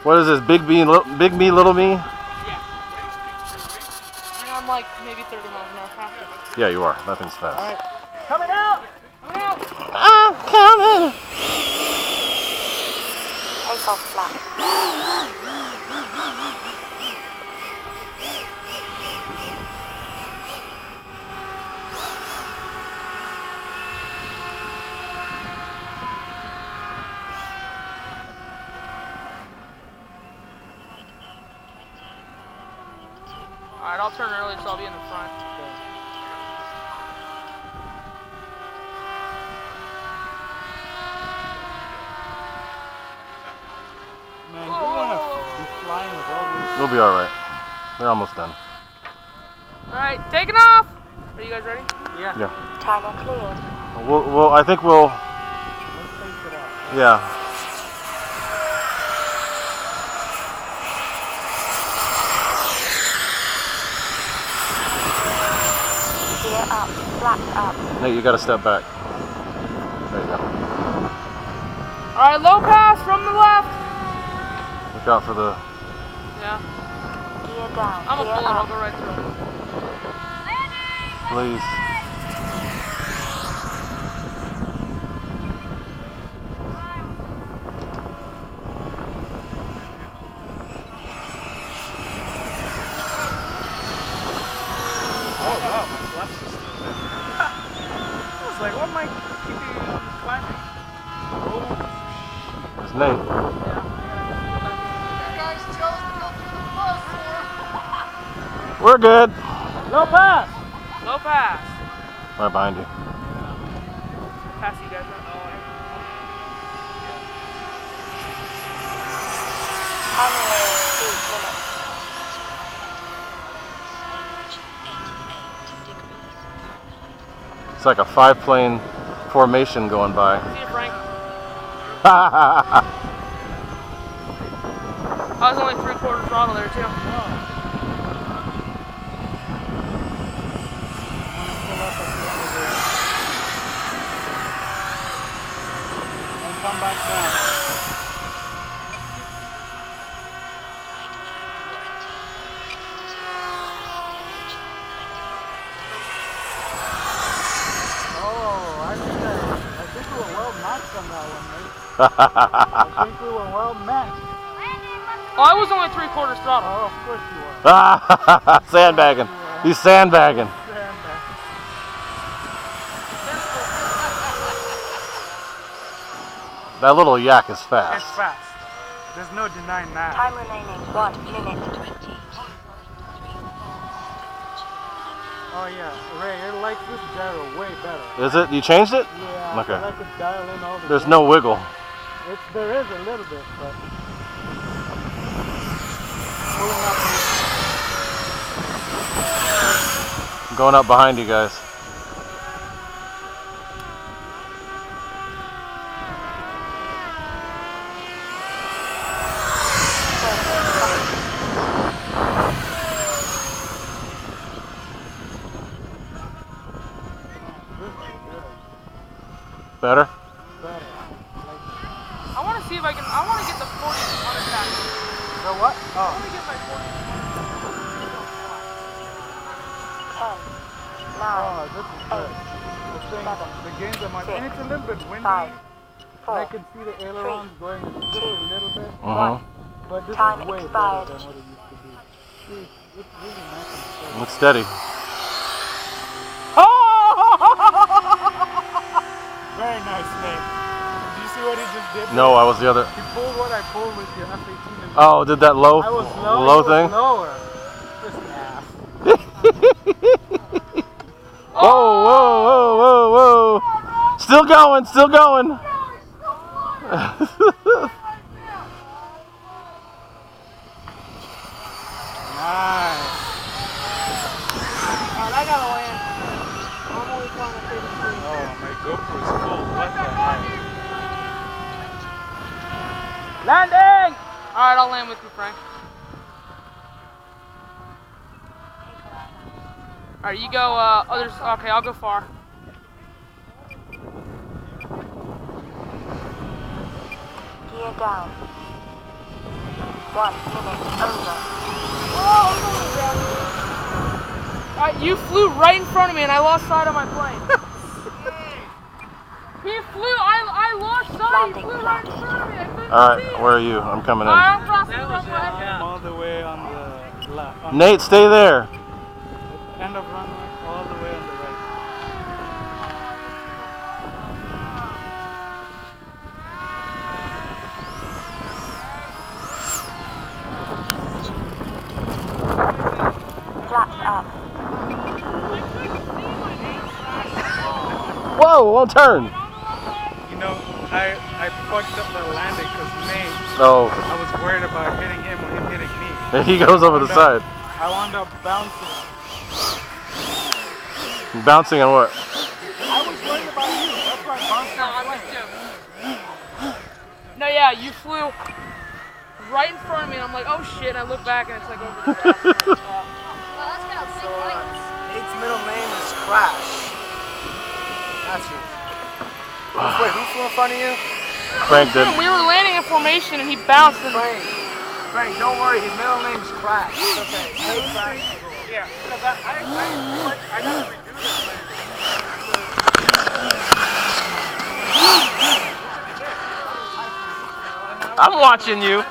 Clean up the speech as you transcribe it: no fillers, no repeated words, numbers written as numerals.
What is this? Big me, little me? Yeah. And I'm like maybe 30 miles an hour faster. Yeah, you are. That thing's fast. All right. Coming out! Coming out! I'm coming! Take off flat. Alright, I'll turn early so I'll be in the front. Man, you're gonna be flying with all these. We'll be alright. They're almost done. Alright, taking off! Are you guys ready? Yeah. Yeah. Timer cleared. I think we'll. Let's take it out. Yeah. Gear up. Flat up. Nate, you gotta step back. There you go. Alright, low pass from the left! Look out for the. Yeah. Gear down. I'm a Gear bullet, I'll up. go right through. Please. Oh wow, my flaps is still there. I was like, what am I keeping climbing? Oh, It's Nate. We're good. low pass! Low pass. Right behind you. Pass you guys up. Runway 8 minutes. It's like a 5-plane formation going by. See you, Frank. I was only 3/4 throttle there, too. And come back down. Oh, I think we were well matched on that one, mate. I think we were well matched. Oh, I was only 3/4 throttle. Oh, of course you were. Sandbagging. He's sandbagging. That little yak is It's fast. fast. There's no denying that. Time remaining 1 minute. Oh yeah, Ray, it likes this gyro way better. Is it? You changed it? Yeah, Okay. I could dial in all the There's no wiggle. There is a little bit, but pulling up. I'm going up behind you guys. Better? Better. I want to see if I can. I want to get the 40 unattacked. So what? I want to get my 40. 10, 9, Oh, this is good. The thing, 7, the games are much, and it's a little bit windy. 5, and I 4, can see the ailerons going just a little bit, Uh-huh. but this Time is way expired. better than what it used to be. See, it's really nice and steady. Look steady. Very nice, mate. Did you see what he just did? No, I was the other. He pulled what I pulled with your F-18. And Oh, did that low, I was low, low he thing? was lower. Just an ass. Whoa, whoa, whoa, whoa, whoa. Still going, still going. Nice. Alright, I gotta land. I'm only trying to take the screen. Oh, my GoPro is full. What the heck? Landing! Alright, I'll land with you, Frank. Alright, you go, others. Okay, I'll go far. gear down. 1 minute over. You flew right in front of me and I lost sight of my plane. He flew, I lost sight, he flew right in front of me. I couldn't Alright, see. where are you? I'm coming in. I'm crossing the I'm runway. all the way on the left. Nate, stay there. End of runway, all the way on the right. Flaps up. Whoa, won't turn. You know, I fucked up the landing because May, Oh, I was worried about hitting him or him hitting me. and he goes over the side. I wound up bouncing. Bouncing on what? I was worried about you. That's why I bounced. No, I'm just joking. No, yeah, you flew right in front of me and I'm like, oh shit, and I look back and it's like over the top. So, Nate's middle name is Crash. That's it. Wait, who flew in front of you? Frank did. We were landing in formation and he bounced and Frank, don't worry, his middle name is Crash. It's okay. Hey, Crash. Yeah, because I got to redo this. I'm watching you.